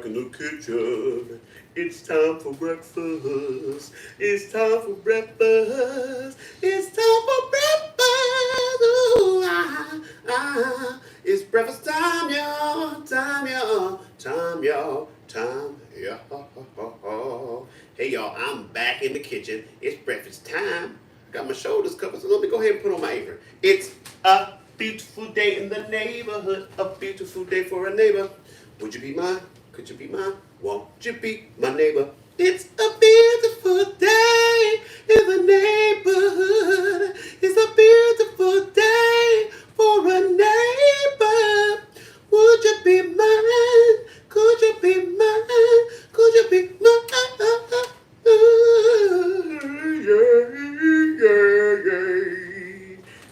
in the kitchen. It's time for breakfast. It's time for breakfast. It's time for breakfast. Ooh, It's breakfast time, y'all. Time, y'all. Time, y'all. Time, y'all. Hey, y'all, I'm back in the kitchen. It's breakfast time. Got my shoulders covered, so let me go ahead and put on my apron. It's a beautiful day in the neighborhood. A beautiful day for a neighbor. Would you be mine? Could you be mine? Won't you be my neighbor? It's a beautiful day in the neighborhood. It's a beautiful day for a neighbor. Would you be mine? Could you be mine? Could you be mine?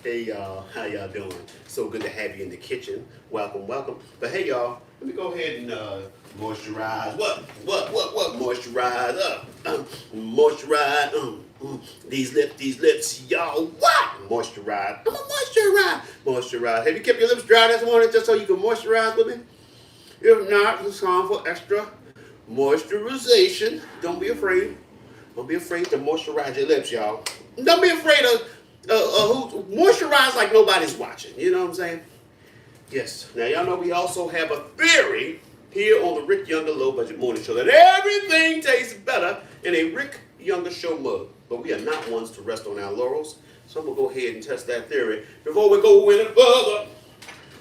Hey y'all, how y'all doing? So good to have you in the kitchen. Welcome, welcome. But hey y'all, let me go ahead and moisturize. What? Moisturize up. Moisturize. These lips, y'all. What? Moisturize. I'm a moisturize. Have you kept your lips dry this morning just so you can moisturize with me? If not, it's time for extra moisturization. Don't be afraid. Don't be afraid to moisturize your lips, y'all. Don't be afraid of moisturize like nobody's watching. You know what I'm saying? Yes. Now, y'all know we also have a theory here on the Rick Younger Low Budget Morning Show that everything tastes better in a Rick Younger Show mug. But we are not ones to rest on our laurels. So I'm going to go ahead and test that theory before we go any further.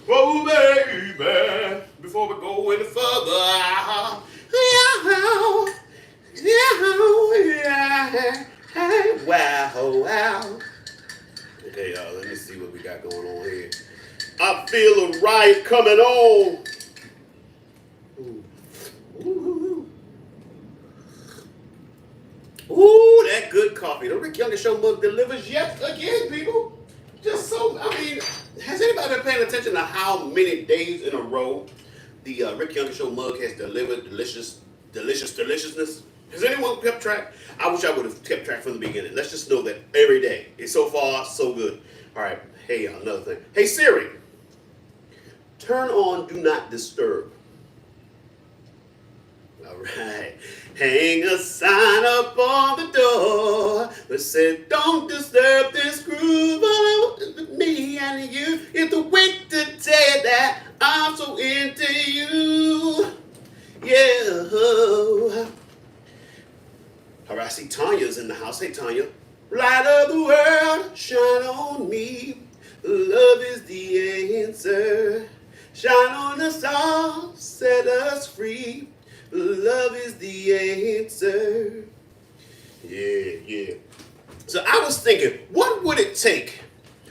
Oh, baby, before we go any further. Wow. Okay, y'all, let me see what we got going on here. I feel a riot coming on. Ooh, that good coffee. The Rick Younger Show mug delivers yet again, people. Just so, I mean, has anybody been paying attention to how many days in a row the Rick Younger Show mug has delivered deliciousness? Has anyone kept track? I wish I would have kept track from the beginning. Let's just know that every day is so far so good. All right, hey, another thing. Hey, Siri, turn on Do Not Disturb. All right. Hang a sign up on the door that said, don't disturb this groove. Me and you. It's the way to tell you that I'm so into you. Yeah. All right, I see Tanya's in the house. Hey, Tanya. Light of the world, shine on me. Love is the answer. Shine on us all, set us free. Love is the answer. Yeah. So I was thinking, what would it take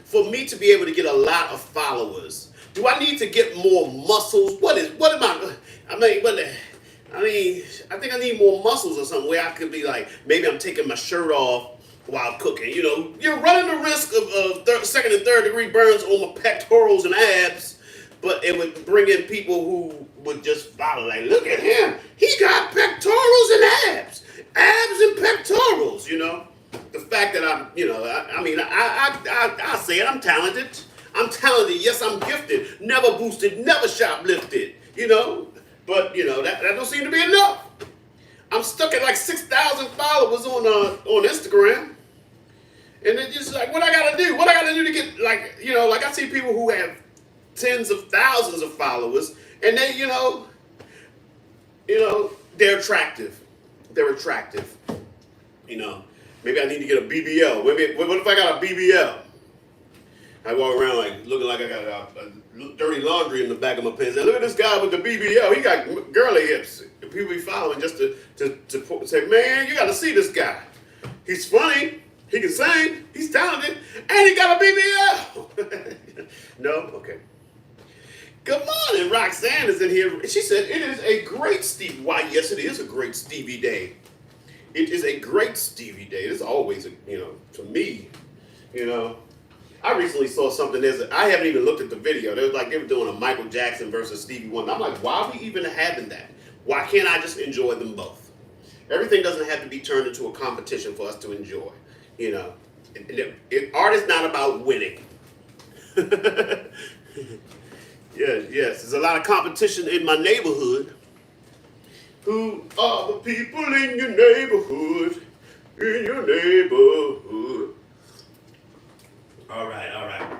for me to be able to get a lot of followers? Do I need to get more muscles? I think I need more muscles or something where I could be like, maybe I'm taking my shirt off while cooking. You know, you're running the risk of second and third degree burns on my pectorals and abs, but it would bring in people who would just follow, like, look at him. He got pectorals and abs and pectorals, you know. The fact that I'm, you know, I say it, I'm talented. Yes, I'm gifted. Never boosted, never shoplifted, you know. But, you know, that don't seem to be enough. I'm stuck at like 6,000 followers on Instagram. And it's just like, what I gotta do? What I gotta do to get, like, you know, like I see people who have tens of thousands of followers, and they, you know, they're attractive. You know, maybe I need to get a BBL. What if I got a BBL? I walk around like looking like I got a dirty laundry in the back of my pants. And look at this guy with the BBL. He got girly hips. People be following just to say, man, you got to see this guy. He's funny. He can sing. He's talented. And he got a BBL. No? Okay. Good morning. Roxanne is in here. She said, it is a great Stevie. Why, yes, it is a great Stevie day. It is a great Stevie day. It is always, to me, I recently saw something. I haven't even looked at the video. They were doing a Michael Jackson versus Stevie Wonder. I'm like, why are we even having that? Why can't I just enjoy them both? Everything doesn't have to be turned into a competition for us to enjoy. Art is not about winning. Yes. There's a lot of competition in my neighborhood. Who are the people in your neighborhood? In your neighborhood. All right, all right.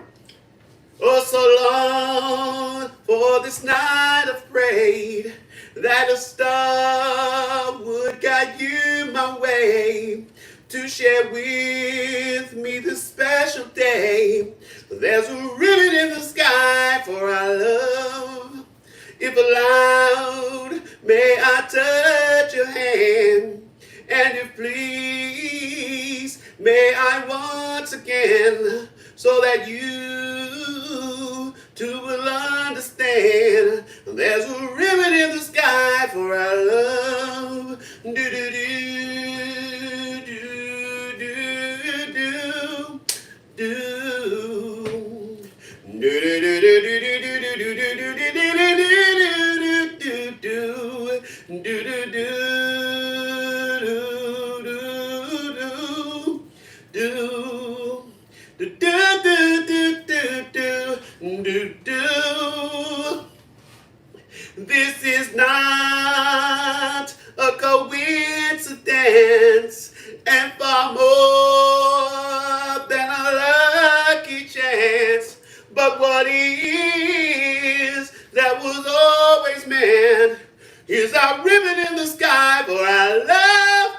Oh, so long for this night I've prayed that a star would guide you my way to share with me this special day. There's a ribbon in the sky for our love. If allowed, may I touch your hand? And if please, may I once again, so that you too will understand. There's a ribbon in the sky for our love. Do do do do do do do do do This is not a coincidence, and far more than a lucky chance. But what is that was always meant is our ribbon in the sky for our love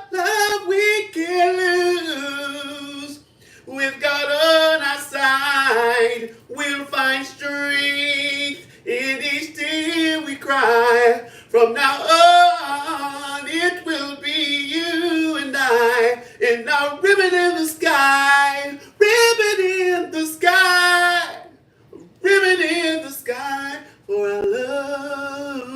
we can't lose. With God on our side, we'll find strength in each tear we cry. From now on, it will be you and I, and our ribbon in the sky, ribbon in the sky, ribbon in the sky for our love.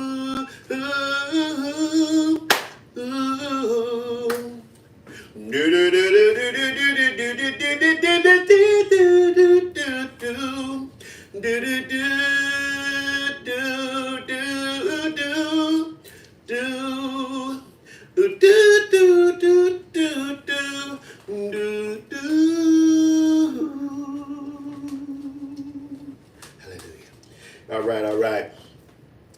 All right, all right.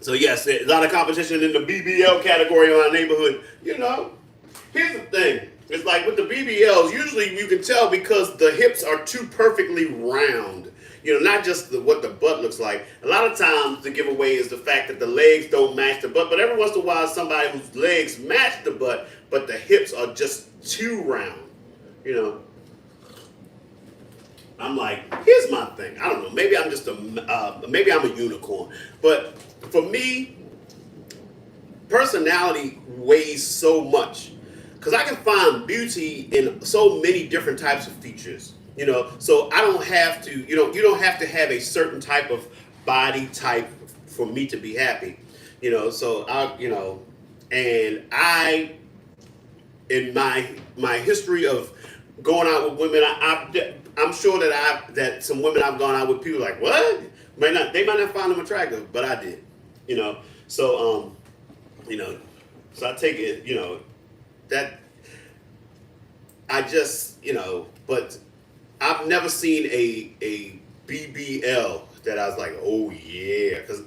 So yes, there's a lot of competition in the BBL category in our neighborhood. You know, here's the thing. It's like with the BBLs, usually you can tell because the hips are too perfectly round. You know, not just what the butt looks like. A lot of times the giveaway is the fact that the legs don't match the butt. But every once in a while, somebody whose legs match the butt, but the hips are just too round. You know. I'm like, here's my thing. I don't know. Maybe I'm just maybe I'm a unicorn. But for me, personality weighs so much because I can find beauty in so many different types of features. You know, so I don't have to. You don't have to have a certain type of body type for me to be happy. You know, so and I, in my history of going out with women, I'm sure that some women I've gone out with, people like, what? They might not find them attractive, but I did. You know, so so I take it, that I just, but I've never seen a BBL that I was like, oh yeah, because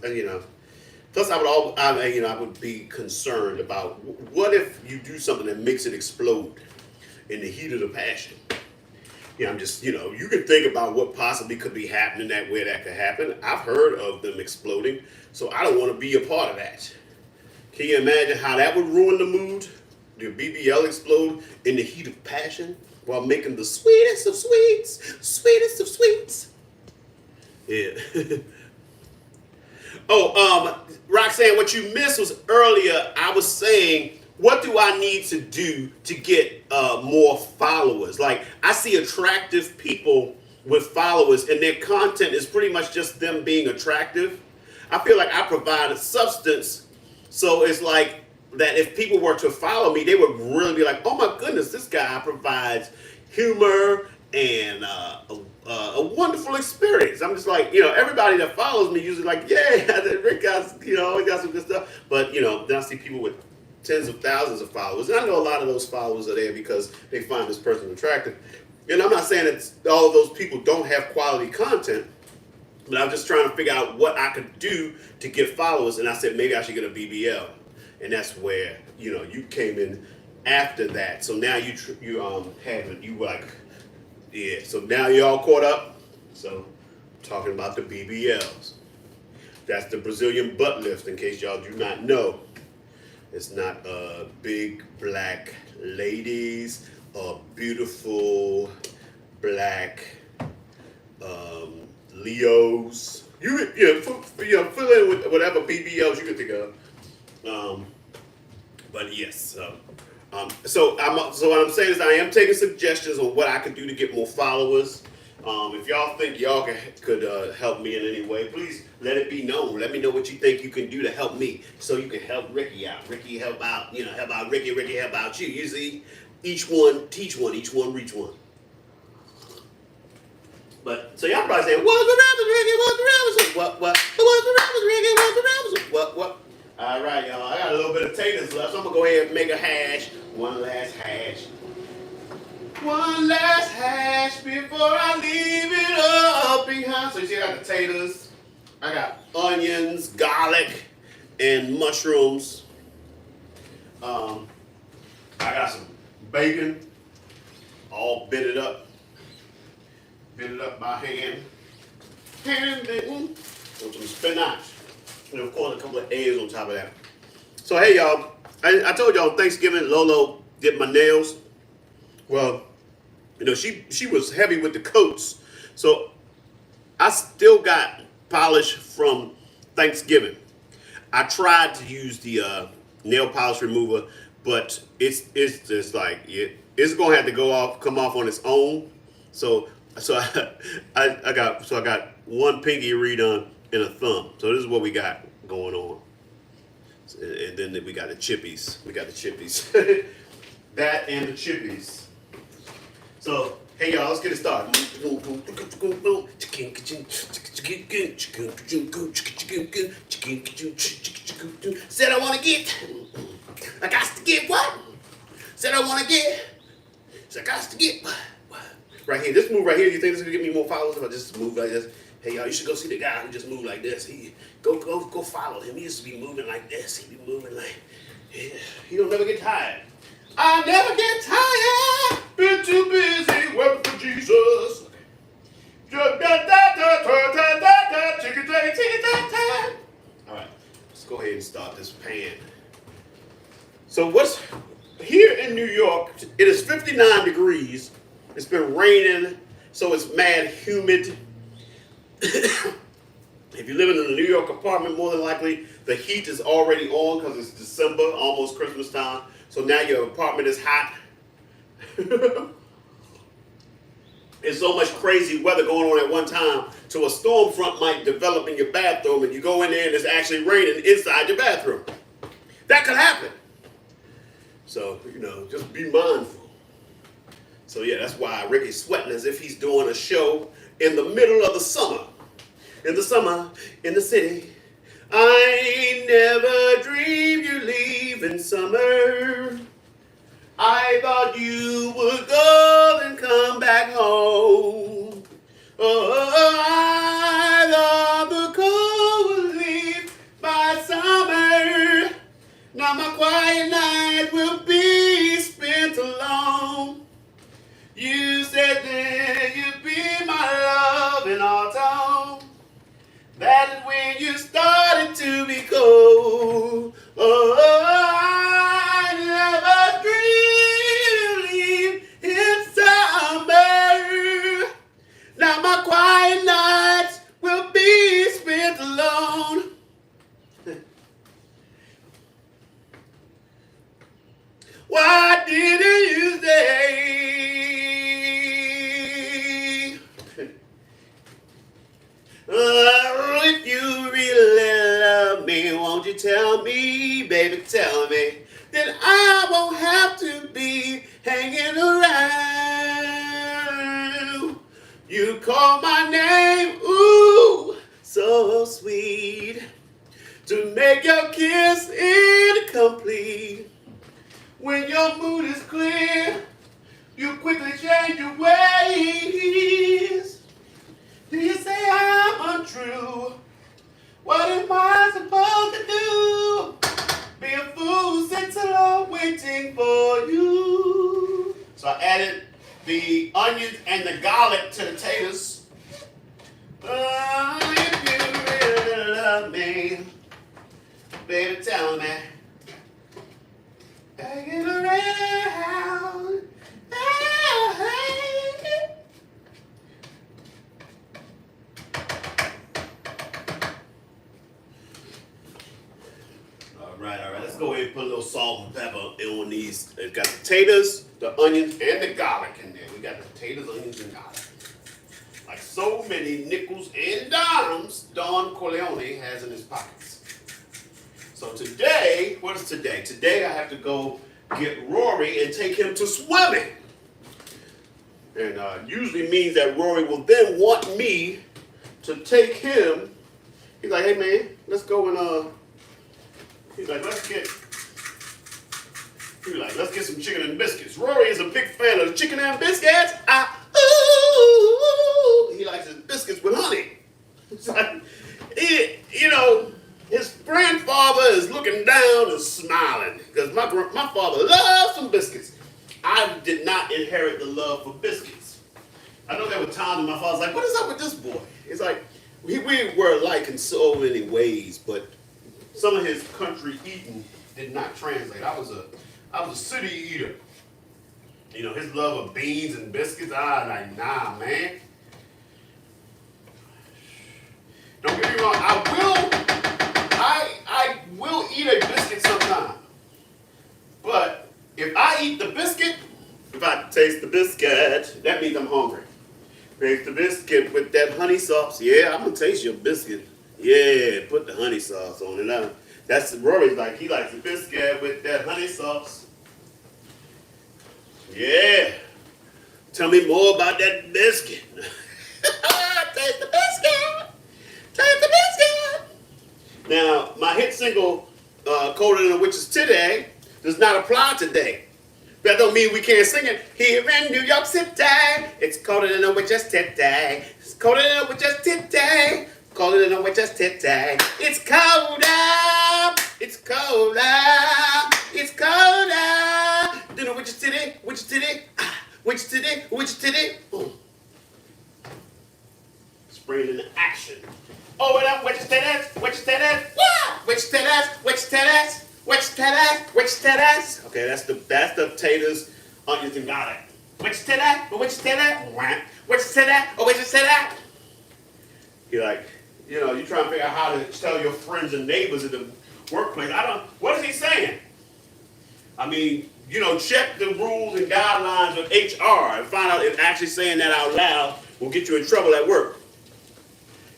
plus I would be concerned about what if you do something that makes it explode in the heat of the passion. I'm just, you can think about what possibly could be happening where that could happen. I've heard of them exploding, so I don't want to be a part of that. Can you imagine how that would ruin the mood? The BBL explode in the heat of passion while making the sweetest of sweets, sweetest of sweets. Yeah. Roxanne, what you missed was earlier, I was saying, what do I need to do to get more followers? Like, I see attractive people with followers, and their content is pretty much just them being attractive. I feel like I provide a substance, so it's like that if people were to follow me, they would really be like, oh my goodness, this guy provides humor and a wonderful experience. I'm just like, everybody that follows me usually like, yeah, Rick got, always got some good stuff. But, then I see people with tens of thousands of followers. And I know a lot of those followers are there because they find this person attractive. And I'm not saying that all of those people don't have quality content, but I'm just trying to figure out what I could do to get followers. And I said, maybe I should get a BBL. and that's where you came in after that. So now you were like, yeah. So now you all caught up. So talking about the BBLs. That's the Brazilian butt lift. In case y'all do not know, it's not big black ladies or beautiful black Leos. Fill in with whatever BBLs you can think of. But yes, so what I'm saying is I am taking suggestions on what I can do to get more followers. If y'all think y'all could help me in any way, please let it be known. Let me know what you think you can do to help me, so you can help Ricky out. Ricky help out, help out Ricky. Ricky help out you. You see, each one teach one, each one reach one. But so y'all probably saying, "What's the rappers, Ricky? What's the rappers? What? What's the rappers, Ricky? What's the rappers? What? All right, y'all. I got a little bit of taters left, so I'm gonna go ahead and make a hash. One last hash. One last hash before I leave it all behind. So you see, I got the taters, I got onions, garlic, and mushrooms. I got some bacon, all bitted up by hand bacon, with some spinach, and of course a couple of eggs on top of that. So hey y'all, I told y'all on Thanksgiving Lolo did my nails. Well, she was heavy with the coats, so I still got polish from Thanksgiving. I tried to use the nail polish remover, but it's just like it's gonna have to come off on its own. So I got one pinky redone and a thumb. So this is what we got going on. And then we got the chippies. That and the chippies. So, hey y'all, let's get it started. Said I want to get. I got to get what? Said I want to get. Said I got to get what? Right here, this move right here, you think this is going to get me more followers if I just move like this? Hey y'all, you should go see the guy who just moved like this. Go follow him. He used to be moving like this. He be moving like, yeah. He don't never get tired. I never get tired. Been too busy working for Jesus. All right, let's go ahead and start this pan. So what's here in New York? It is 59 degrees. It's been raining, so it's mad humid. If you're living in a New York apartment, more than likely the heat is already on because it's December, almost Christmas time. So now your apartment is hot. There's so much crazy weather going on at one time, so a storm front might develop in your bathroom and you go in there and it's actually raining inside your bathroom. That could happen. So, just be mindful. So yeah, that's why Ricky's sweating as if he's doing a show in the middle of the summer. In the summer, in the city. I never dreamed you leaving summer. I thought you would go and come back home. Oh, I thought the cold would leave by summer. Now my quiet night will be spent alone. You said that you'd be my love in autumn. That is when you started to be cold. Oh, I never dreamed you leave in summer. Now my quiet nights will be spent alone. Why didn't you stay? If you really love me, won't you tell me, baby, tell me, that I won't have to be hanging around. You call my name, ooh, so sweet, to make your kiss incomplete. When your mood is clear, you quickly change your ways. Do you say I'm untrue? What am I supposed to do? Be a fool, sit alone waiting for you. So I added the onions and the garlic to the taters. Oh, if you really love me, baby, tell me. Hanging around. All right. Let's go ahead and put a little salt and pepper on these. It's got the potatoes, the onions, and the garlic in there. We got the potatoes, onions, and garlic. Like so many nickels and dimes Don Corleone has in his pockets. So today, what is today? Today I have to go get Rory and take him to swimming. And usually means that Rory will then want me to take him. He's like, hey man, let's go and he's like, let's get some chicken and biscuits. Rory is a big fan of the chicken and biscuits. He likes his biscuits with honey. It's like, his grandfather is looking down and smiling because my father loves some biscuits. I did not inherit the love for biscuits. I know there were times when my father was like, what is up with this boy? It's like, we were alike in so many ways, but some of his country eating did not translate. I was a city eater. His love of beans and biscuits, like, nah, man. Don't get me wrong, I will eat a biscuit sometime. But if I eat the biscuit, if I taste the biscuit, that means I'm hungry. Taste the biscuit with that honey sauce. Yeah, I'm gonna taste your biscuit. Yeah, put the honey sauce on it. Now, that's Rory's like, he likes the biscuit with that honey sauce. Yeah. Tell me more about that biscuit. Taste the biscuit. Taste the biscuit. Now, my hit single, Colder Than a Witch's Titty, does not apply today. That don't mean we can't sing it. Here in New York City, it's colder than a witch's titty. It's colder than a witch's titty. Colder than a witch's titty. It's colder. It's colder. It's colder than a witch's titty. Witch's titty. Witch's titty. Witch's titty. Spring into action. Oh, and up, witch's titties. Witch's titties. Yeah. Witch's titties. Witch's titties. Witch tatas. Okay, that's the potatoes, onions, and garlic. Witch tata, witch tata, witch tata, witch tata. You're like, you trying to figure out how to tell your friends and neighbors at the workplace. What is he saying? I mean, check the rules and guidelines of HR and find out if actually saying that out loud will get you in trouble at work.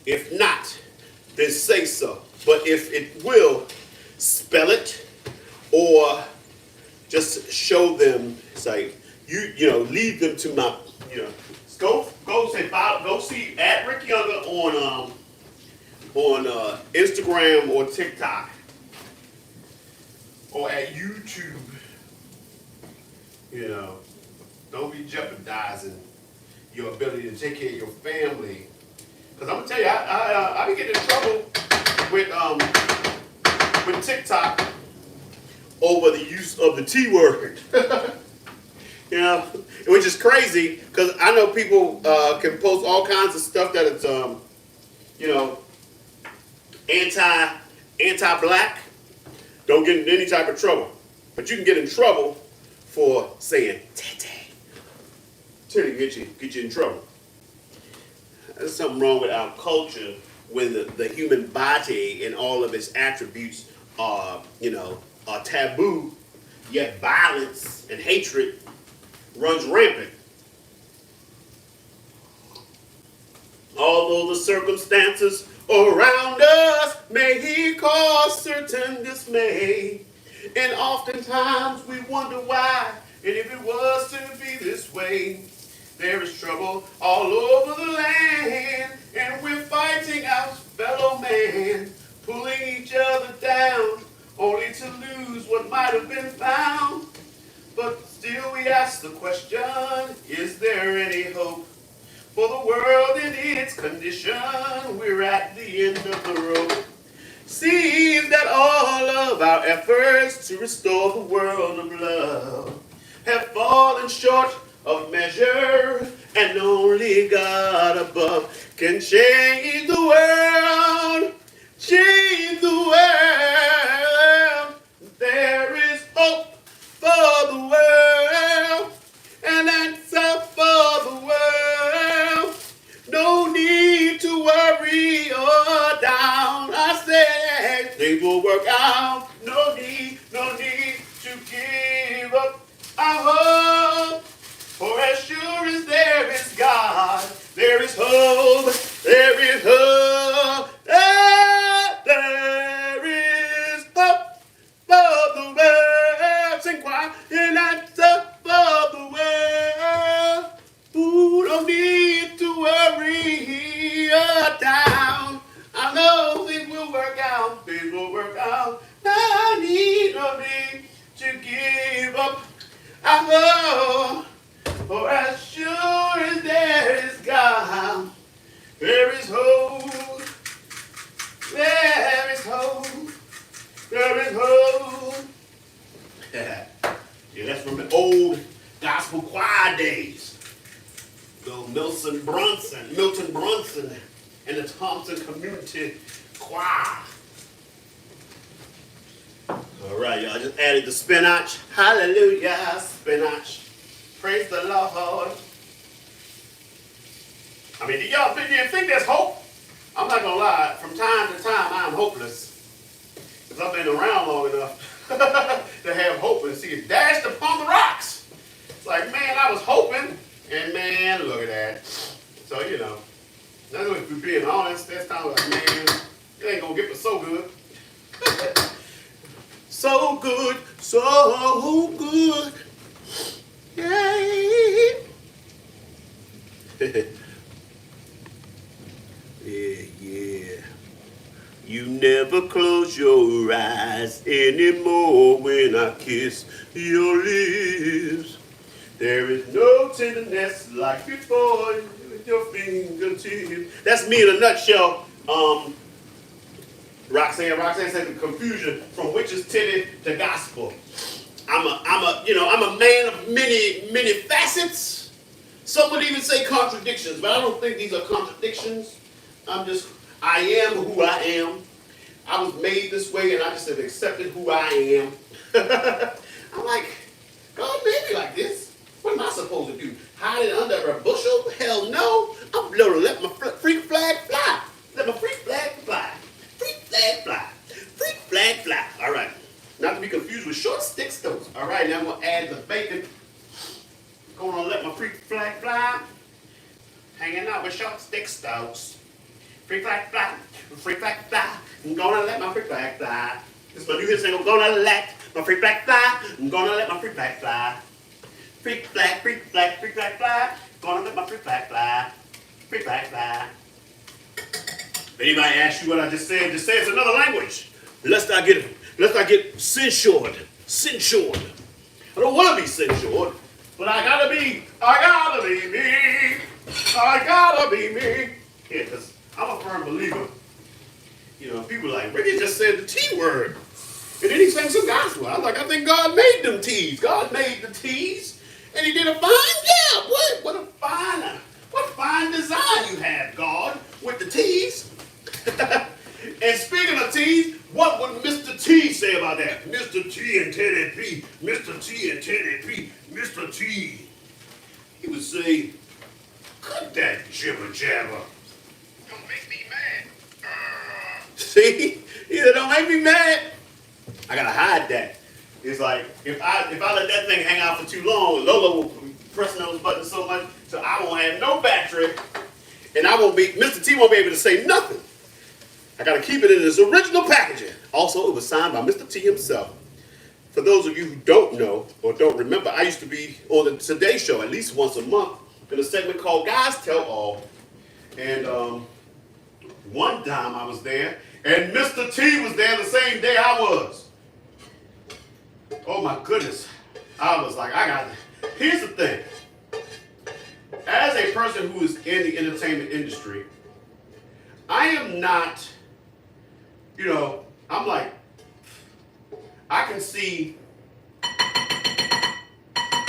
If not, then say so. But if it will, spell it, or just show them. It's like lead them to my go see at Rick Younger on Instagram or TikTok or at YouTube. Don't be jeopardizing your ability to take care of your family. Because I'm gonna tell you, I be getting in trouble with TikTok over the use of the T word. Which is crazy because I know people can post all kinds of stuff that it's anti-black. Don't get in any type of trouble, but you can get in trouble for saying titty. Titty get you in trouble. There's something wrong with our culture when the human body and all of its attributes are taboo, yet violence and hatred runs rampant. Although the circumstances around us may cause certain dismay, and oftentimes we wonder why, and if it was to be this way, there is trouble all over the land, and we're fighting our fellow man, pulling each other down, only to lose what might have been found. But still we ask the question, is there any hope for the world in its condition? We're at the end of the road. Seems that all of our efforts to restore the world of love have fallen short of measure, and only God above can change the world. Change the world. There is hope for the world, and answer for the world. No need to worry or down. I say things will work out. No need to give up. I hope, for as sure as there is God, there is hope. There is hope. There is hope for the world. Sing choir. And answer for the world. Ooh, don't need to worry or down. I know things will work out. Things will work out. No need to give up. I know, for as sure as there is God, there is hope. There is hope. There is hope. Yeah, that's from the old gospel choir days. Milton Brunson, and the Thompson Community Choir. All right, y'all, just added the spinach. Hallelujah, spinach. Praise the Lord. I mean, do you think there's hope? I'm not gonna lie, from time to time I'm hopeless. Because I've been around long enough to have hope and see it dashed upon the rocks. It's like, man, I was hoping, and man, look at that. So, you know, that's what we're being honest. That's kind of like, man, it ain't gonna get me so good. So good, so good. Yeah. Yeah. You never close your eyes anymore when I kiss your lips. There is no tenderness like before with your fingertips. That's me in a nutshell. Roxanne said the confusion from witch's titty to gospel. I'm a man of many facets. Some would even say contradictions, but I don't think these are contradictions. I am who I am. I was made this way, and I just have accepted who I am. I'm like, God made me like this. What am I supposed to do? Hide it under a bushel? Hell no. I'm going to let my freak flag fly. Let my freak flag fly. Freak flag fly. Freak flag fly. All right. Not to be confused with short stick stones. All right, now I'm going to add the bacon. Going to let my freak flag fly. Hanging out with short stick stones. Freak flag fly. Freak flag fly. I'm going to let my freak flag fly. This is my new hit single. Gonna let my freak flag fly. I'm going to let my freak flag fly. Freak flag, freak flag, freak flag fly. Gonna let my freak flag fly. Freak flag fly. If anybody asks you what I just say it's another language. Lest I get censured. Censured. I don't want to be censured, but I gotta be me. I gotta be me. Yeah, because I'm a firm believer. You know, people are like, Ricky just said the T word. And then he sang some gospel. I was like, I think God made them T's. God made the T's. And he did a fine job. What fine design you have, God, with the T's. And speaking of T's, what would Mr. T say about that? Mr. T and Teddy P. Mr. T and Teddy P. Mr. T. He would say, cut that jibber jabber. Don't make me mad. See? He said, don't make me mad. I gotta hide that. It's like, if I let that thing hang out for too long, Lola will be pressing those buttons so much, so I won't have no battery, and Mr. T won't be able to say nothing. I gotta keep it in its original packaging. Also, it was signed by Mr. T himself. For those of you who don't know or don't remember, I used to be on the Today Show at least once a month in a segment called Guys Tell All. And one time I was there, and Mr. T was there the same day I was. Oh my goodness. I was like, here's the thing. As a person who is in the entertainment industry, I am not you know, I'm like, I can see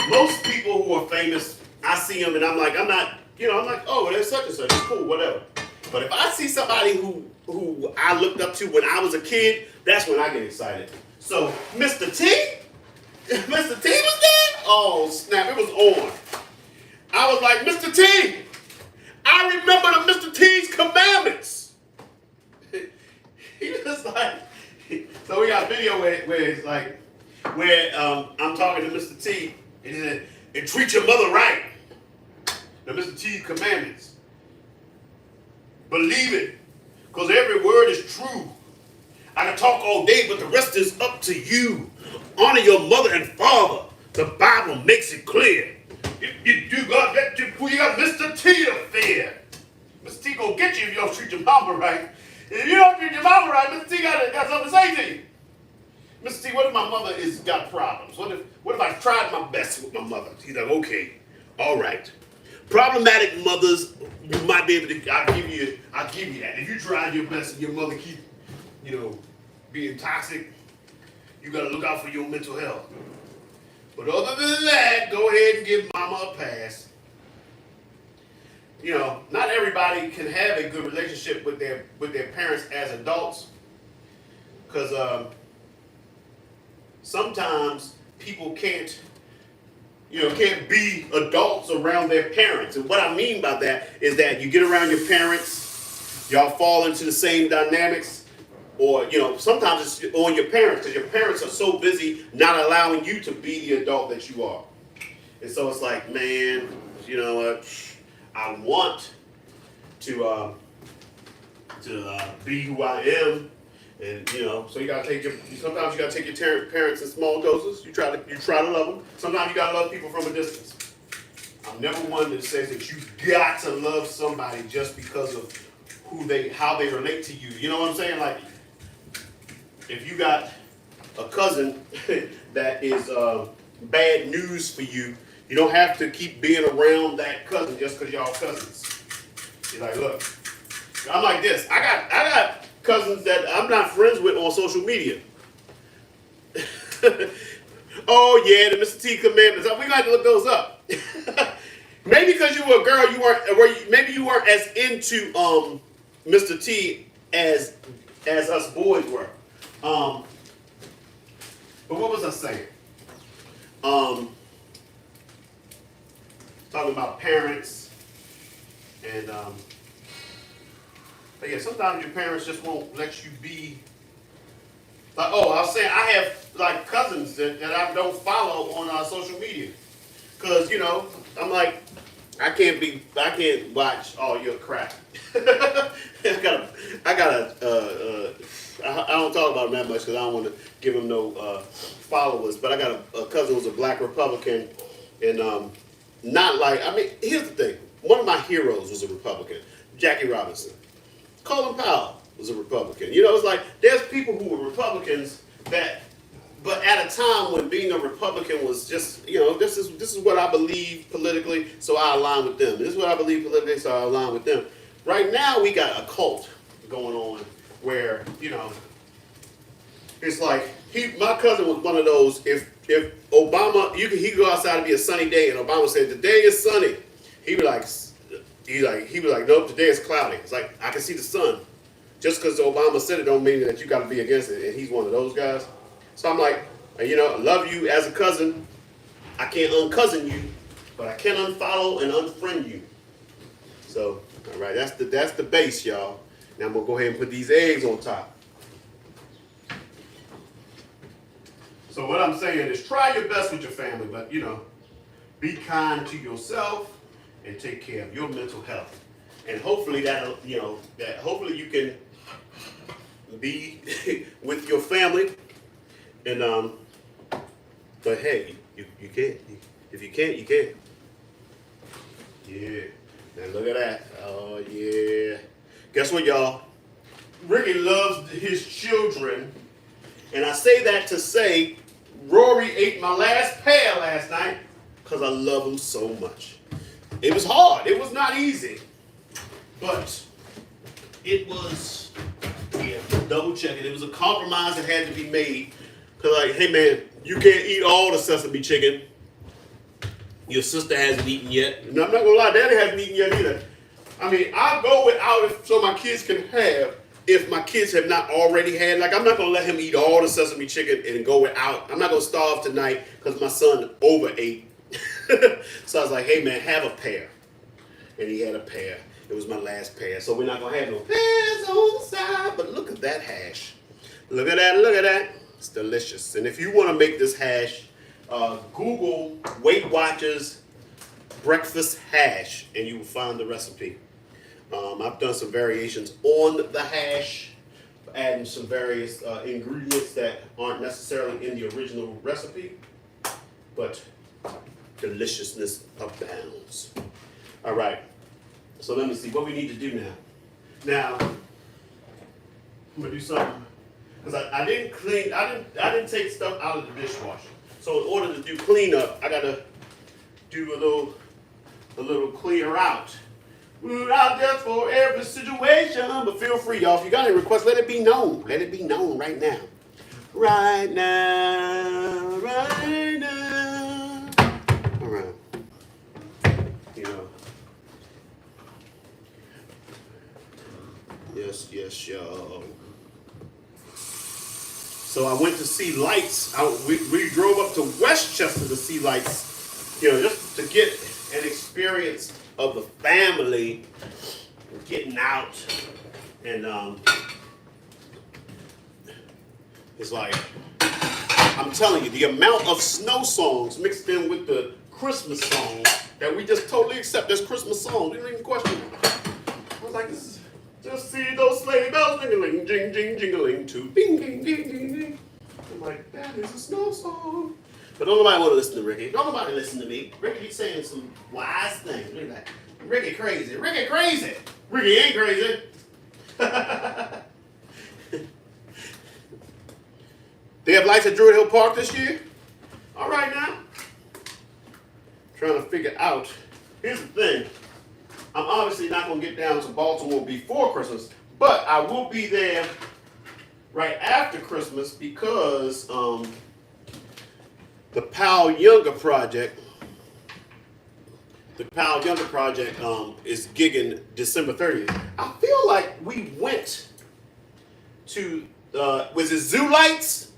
most people who are famous, I see them and I'm like, I'm not, I'm like, oh, there's such and such, it's cool, whatever. But if I see somebody who I looked up to when I was a kid, that's when I get excited. So, Mr. T, Mr. T was there? Oh, snap, it was on. I was like, Mr. T, I remember the Mr. T's commandments. He was like, so we got a video where it's like, where I'm talking to Mr. T, and he said, and treat your mother right. The Mr. T's commandments. Believe it, because every word is true. I can talk all day, but the rest is up to you. Honor your mother and father. The Bible makes it clear. You got Mr. T up there. Mr. T gonna get you if you don't treat your mama right. If you don't treat your mama right, Mr. T got something to say to you. Mr. T, what if my mother has got problems? What if I tried my best with my mother? He's like, okay, all right. Problematic mothers, you might be able to. I'll give you that. If you tried your best and your mother keep, being toxic, you gotta look out for your mental health. But other than that, go ahead and give mama a pass. Not everybody can have a good relationship with their parents as adults, because sometimes people can't be adults around their parents. And what I mean by that is that you get around your parents, y'all fall into the same dynamics, or sometimes it's on your parents because your parents are so busy not allowing you to be the adult that you are. And so it's like, man, you know what? I want to be who I am, and so sometimes you gotta take your parents in small doses. You try to love them. Sometimes you gotta love people from a distance. I'm never one that says that you got to love somebody just because of how they relate to you. You know what I'm saying? Like, if you got a cousin that is bad news for you, you don't have to keep being around that cousin just because y'all cousins. You're like, look, I'm like this. I got cousins that I'm not friends with on social media. Oh yeah, the Mr. T commandments. We're gonna have to look those up. Maybe because you were a girl, maybe you weren't as into Mr. T as us boys were. But what was I saying? Talking about parents, and but yeah, sometimes your parents just won't let you be. Like, I was saying, I have like cousins that I don't follow on social media, cause I'm like, I can't watch all your crap. I don't talk about them that much because I don't want to give them no followers. But I got a cousin who's a black Republican, and here's the thing. One of my heroes was a Republican, Jackie Robinson. Colin Powell was a Republican. It's like there's people who were Republicans but at a time when being a Republican was just, this is what I believe politically, so I align with them. This is what I believe politically, so I align with them. Right now we got a cult going on where, it's like my cousin was one of those. If Obama, he could go outside and be a sunny day, and Obama said today is sunny, he would be like, nope, today is cloudy. It's like, I can see the sun. Just because Obama said it don't mean that you got to be against it. And he's one of those guys. So I'm like, I love you as a cousin. I can't uncousin you, but I can unfollow and unfriend you. So, all right, that's the base, y'all. Now I'm gonna go ahead and put these eggs on top. So what I'm saying is, try your best with your family, but be kind to yourself and take care of your mental health. And hopefully hopefully you can be with your family. And but hey, you can. If you can't, you can. Yeah. Now look at that. Oh yeah. Guess what, y'all? Ricky loves his children, and I say that to say, Rory ate my last pear last night because I love him so much. It was hard. It was not easy, but it was. Yeah. double checking. It was a compromise that had to be made. Cause like, hey man, you can't eat all the sesame chicken. Your sister hasn't eaten yet. And I'm not gonna lie, Daddy hasn't eaten yet either. I mean, I'll go without it so my kids can have. If my kids have not already had, like I'm not gonna let him eat all the sesame chicken and go without. I'm not gonna starve tonight because my son overate. So I was like, hey man, have a pear. And he had a pear. It was my last pear. So we're not gonna have no pears on the side. But look at that hash. Look at that, look at that. It's delicious. And if you wanna make this hash, Google Weight Watchers breakfast hash and you will find the recipe. I've done some variations on the hash, adding some various ingredients that aren't necessarily in the original recipe, but deliciousness abounds. All right, so let me see what we need to do now. Now, I'm gonna do something because I didn't clean. I didn't take stuff out of the dishwasher. So in order to do cleanup, I gotta do a little clear out. We're out there for every situation, but feel free, y'all. If you got any requests, let it be known. Let it be known right now. Right now, right now. All right. You know. Yes, y'all. So I went to see lights. We drove up to Westchester to see lights, you know, just to get an experience of the family getting out. And it's like, I'm telling you, the amount of snow songs mixed in with the Christmas songs that we just totally accept as Christmas songs. We don't even question it. I was like, this is, just see those sleigh bells jingling, jing, jing, jingling, too. Ding, ding, ding, ding, ding. I'm like, that is a snow song. But don't nobody want to listen to Ricky. Don't nobody listen to me. Ricky saying some wise things. Look at that. Ricky crazy. Ricky crazy. Ricky ain't crazy. They have lights at Druid Hill Park this year? All right now. Trying to figure out. Here's the thing. I'm obviously not going to get down to Baltimore before Christmas, but I will be there right after Christmas because the Powell Younger Project, is gigging December 30th. I feel like we went to, was it Zoo Lights?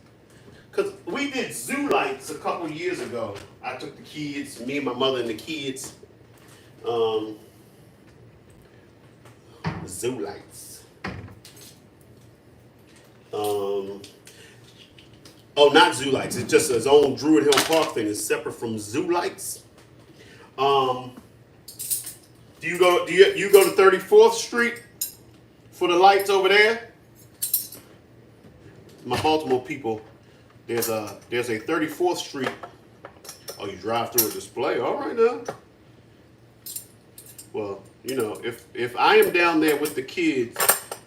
Because we did Zoo Lights a couple years ago. I took the kids, me and my mother and the kids. Zoo Lights. Oh, not Zoo Lights. It's just its own Druid Hill Park thing. It's separate from Zoo Lights. Do you go to 34th Street for the lights over there? My Baltimore people, there's a 34th Street. Oh, you drive through a display. All right now. Well, you know, if I am down there with the kids,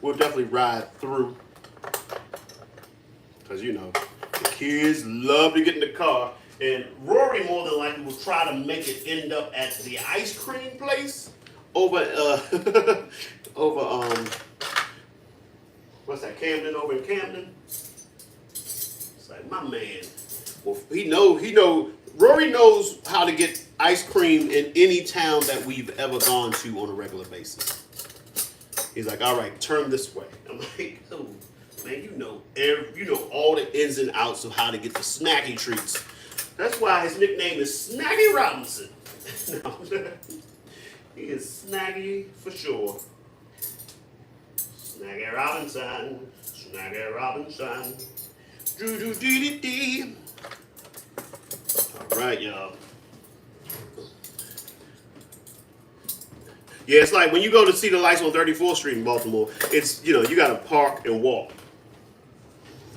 we'll definitely ride through. Because, you know, the kids love to get in the car. And Rory more than likely will try to make it end up at the ice cream place over, what's that, Camden, over in Camden? It's like, my man, well, Rory knows how to get ice cream in any town that we've ever gone to on a regular basis. He's like, all right, turn this way. I'm like, oh, man, you know all the ins and outs of how to get the snacky treats. That's why his nickname is Snaggy Robinson. No, he is Snaggy for sure. Snaggy Robinson, Snaggy Robinson. Do-do-dee-dee-dee. All right, y'all. Yeah, it's like when you go to see the lights on 34th Street in Baltimore, it's, you know, you got to park and walk.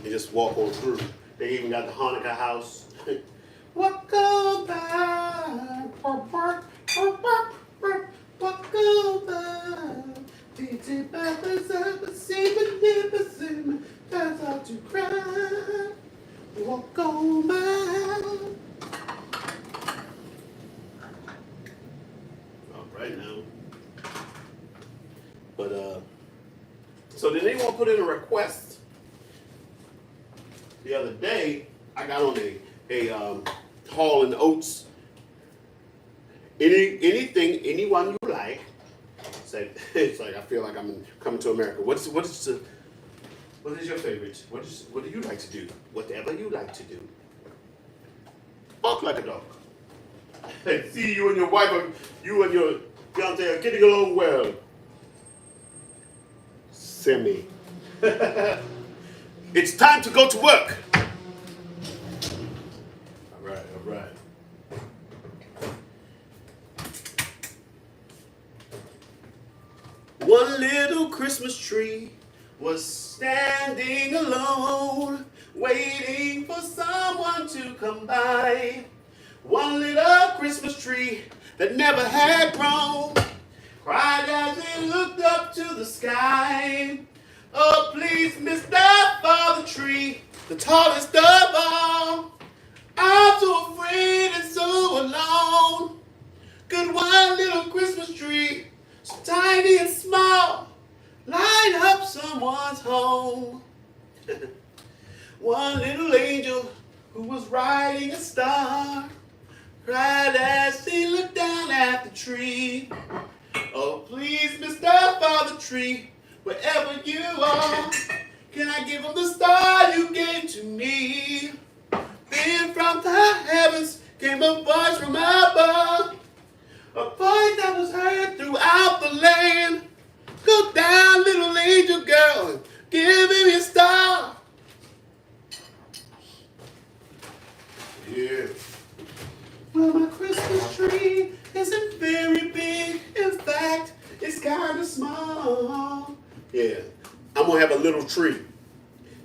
You just walk on through. They even got the Hanukkah house. Walk on by, walk on by. That's how to cry. Walk on by. All right now. But so did anyone put in a request the other day, I got on a Hall and Oates. Anyone you like. It's like I feel like I'm coming to America. What is your favorite? What do you like to do? Whatever you like to do. Bark like a dog. See, you and your wife, you and your fiance are getting along well. Semi. It's time to go to work. All right. One little Christmas tree was standing alone, waiting for someone to come by. One little Christmas tree that never had grown cried as it looked up to the sky. Oh, please, Mr. Father Tree, the tallest of all. I'm so afraid and so alone. Could one little Christmas tree, so tiny and small, light up someone's home? One little angel who was riding a star cried as he looked down at the tree. Oh, please, Mr. Father Tree, wherever you are, can I give him the star you gave to me? Then from the heavens came a voice from above, a voice that was heard throughout the land. Go down, little angel girl, and give him your star. Yeah. Well, my Christmas tree isn't very big. In fact, it's kind of small. Yeah. I'm going to have a little tree.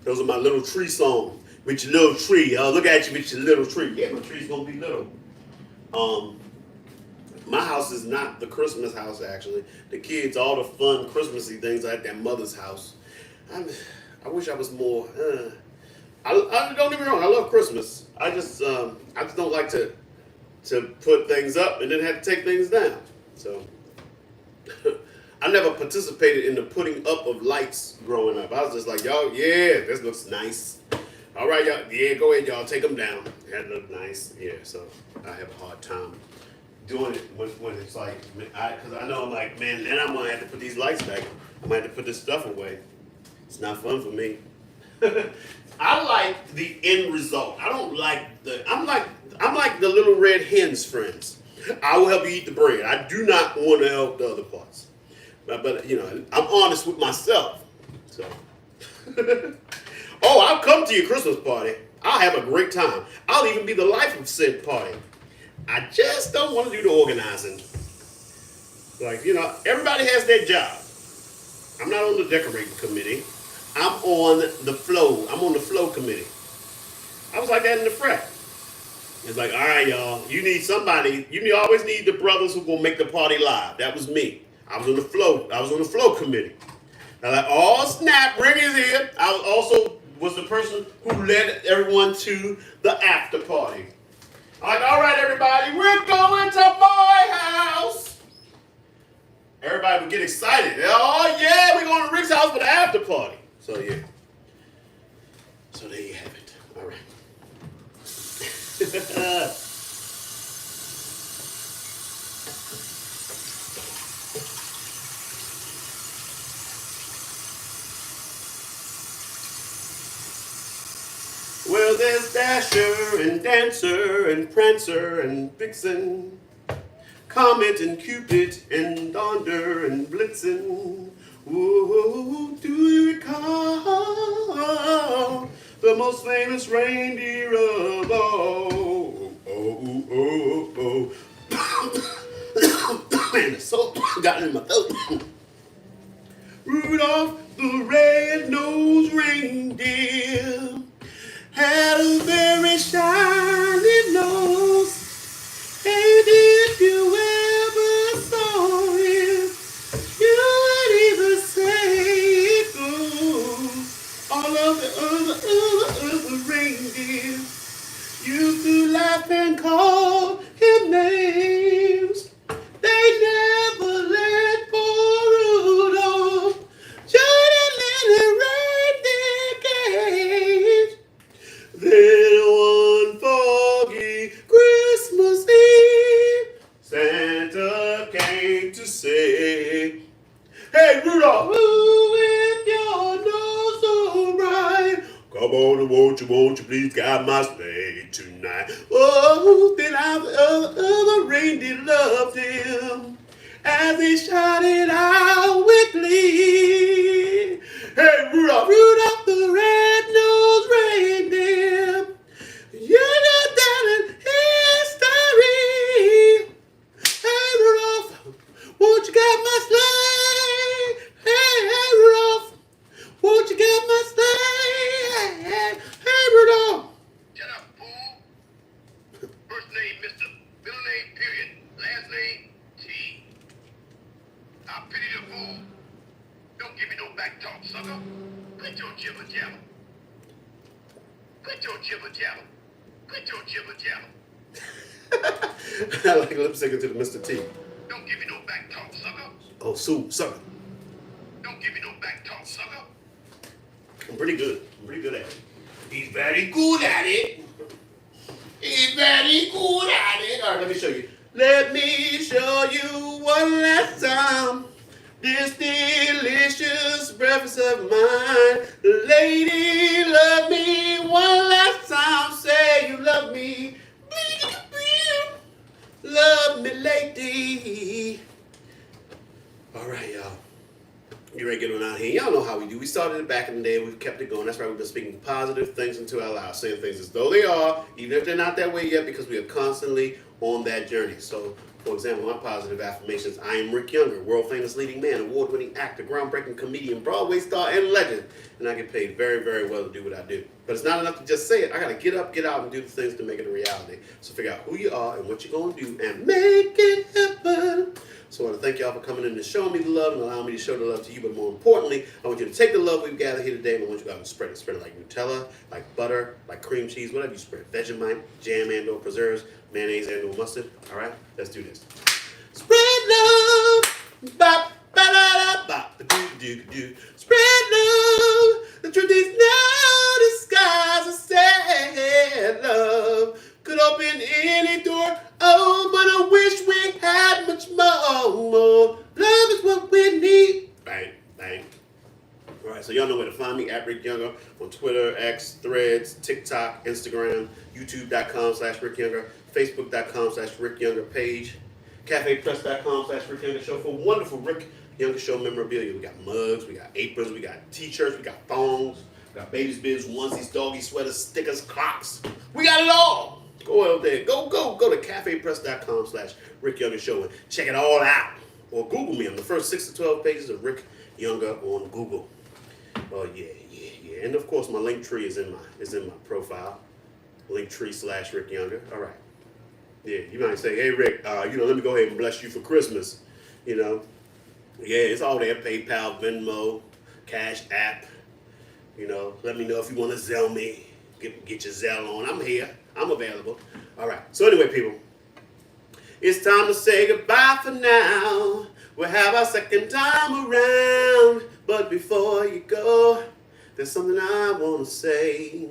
Those are my little tree songs. With your little tree. Look at you with your little tree. Yeah, my tree's going to be little. My house is not the Christmas house, actually. The kids, all the fun Christmassy things are at their mother's house. I wish I was more... I don't get me wrong. I love Christmas. I just don't like to put things up and then have to take things down. So I never participated in the putting up of lights growing up. I was just like, y'all, yeah, this looks nice. All right, y'all, yeah, go ahead, y'all, take them down. That look nice. Yeah, so I have a hard time doing it when it's like, because I know I'm like, man, then I'm gonna have to put these lights back. I'm gonna have to put this stuff away. It's not fun for me. I like the end result. I don't like I'm like the little red hen's friends. I will help you eat the bread. I do not want to help the other parts. But you know, I'm honest with myself. So oh, I'll come to your Christmas party. I'll have a great time. I'll even be the life of said party. I just don't want to do the organizing. Like, you know, everybody has their job. I'm not on the decorating committee. I'm on the flow. I'm on the flow committee. I was like that in the frat. It's like, all right, y'all, you need somebody. You always need the brothers who gonna make the party live. That was me. I was on the flow. I was on the flow committee. I was like, oh snap, Rick is here. I also was the person who led everyone to the after party. I'm like, all right, everybody, we're going to my house. Everybody would get excited. Oh yeah, we're going to Rick's house for the after party. So yeah. So there you have it. All right. Well, there's Dasher and Dancer and Prancer and Vixen, Comet and Cupid and Donder and Blitzen. Ooh, do you recall the most famous reindeer of all? Oh, oh, oh. Man, the soap got in my throat. Rudolph the red-nosed reindeer had a very shiny nose, and if you ever saw him, you would even say it goes. All of the other reindeer used to laugh and call him names. They never let go Hey, Rudolph. Ooh, with your nose so bright. Come on, and won't you please guide my sleigh tonight? Oh, then I other reindeer loved him as he shouted out with glee. Hey, Rudolph, Rudolph the red-nosed reindeer, you're not down in history. Hey, Rudolph, won't you get my sleigh? Hey, Rudolph, won't you get my sleigh? Hey, Rudolph. Shut up, fool. First name, Mr. Middle name, period. Last name, T. I pity the fool. Don't give me no back talk, sucker. Quit your jibber jabber. Quit your jibber jabber. Quit your jibber jabber. I like lip syncing to the Mr. T. Don't give me no back talk, sucker. Oh, Sue, sucker. Don't give me no back talk, sucker. I'm pretty good. I'm pretty good at it. He's very good at it. He's very good at it. All right, let me show you. Let me show you one last time. This delicious breakfast of mine. Lady, love me one last time. Say you love me. Love me, lady. All right, y'all. You ready to get on out here? Y'all know how we do. We started it back in the day. We've kept it going. That's right. We've been speaking positive things into our lives, saying things as though they are, even if they're not that way yet, because we are constantly on that journey. So, for example, my positive affirmations: I am Rick Younger, world famous leading man, award-winning actor, groundbreaking comedian, Broadway star, and legend. And I get paid very, very well to do what I do. But it's not enough to just say it. I got to get up, get out, and do the things to make it a reality. So figure out who you are and what you're going to do and make it happen. So I want to thank y'all for coming in and showing me the love and allowing me to show the love to you. But more importantly, I want you to take the love we've gathered here today and I want you to go out and spread it. Spread it like Nutella, like butter, like cream cheese, whatever you spread. Vegemite, jam and or preserves, mayonnaise and or mustard. All right, let's do this. Spread love, bop, ba da da, bop, do do do. Spread love. The truth is no disguise. I said love could open any door. Oh, but I wish we had much more. Love is what we need. Bang, bang. All right, so y'all know where to find me, at Rick Younger, on Twitter, X, Threads, TikTok, Instagram, YouTube.com/Rick Younger, Facebook.com/Rick Younger page, CafePress.com/Rick Younger Show for wonderful Rick Younger Show memorabilia. We got mugs, we got aprons, we got t-shirts, we got thongs, we got baby's bibs, onesies, doggy sweaters, stickers, clocks. We got it all. Go out there. Go to CafePress.com/Rick Younger Show and check it all out. Or Google me. I'm the first 6 to 12 pages of Rick Younger on Google. Oh yeah. And of course my link tree is in my profile. Linktree/Rick Younger. All right. Yeah, you might say, hey Rick, let me go ahead and bless you for Christmas. Yeah, it's all there. PayPal, Venmo, Cash App. Let me know if you want to Zelle me. Get your Zelle on. I'm here. I'm available. All right. So anyway, people, it's time to say goodbye for now. We'll have our second time around. But before you go, there's something I want to say.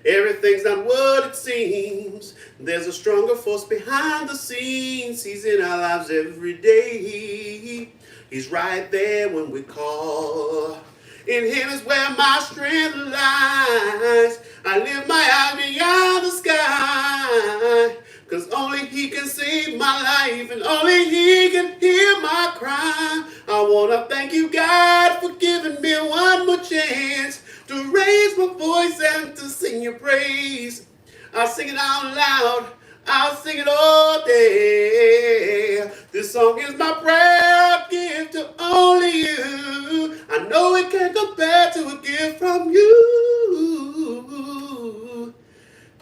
Everything's not what it seems. There's a stronger force behind the scenes. He's in our lives every day. He's right there when we call. In him is where my strength lies. I lift my eyes beyond the sky. 'Cause only he can save my life and only he can hear my cry. I wanna thank you, God, for giving me one more chance to raise my voice and to sing your praise. I'll sing it out loud. I'll sing it all day. This song is my prayer, a gift to only you. I know it can't compare to a gift from you.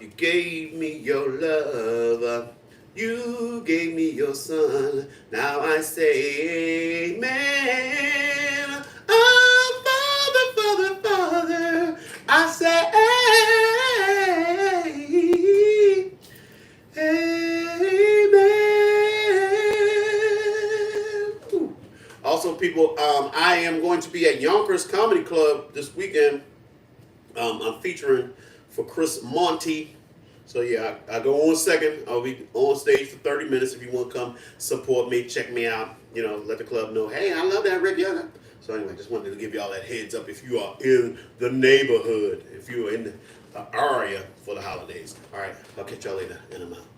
You gave me your love. You gave me your son. Now I say amen. Oh, Father, Father, Father, I say amen. Also, people, I am going to be at Yonkers Comedy Club this weekend. I'm featuring for Chris Monty. So yeah, I go on second. I'll be on stage for 30 minutes. If you want to come support me, check me out. You know, let the club know, hey, I love that Rick Yoga. So anyway, just wanted to give you all that heads up if you are in the neighborhood, if you are in the area for the holidays. All right, I'll catch y'all later, and I'm out.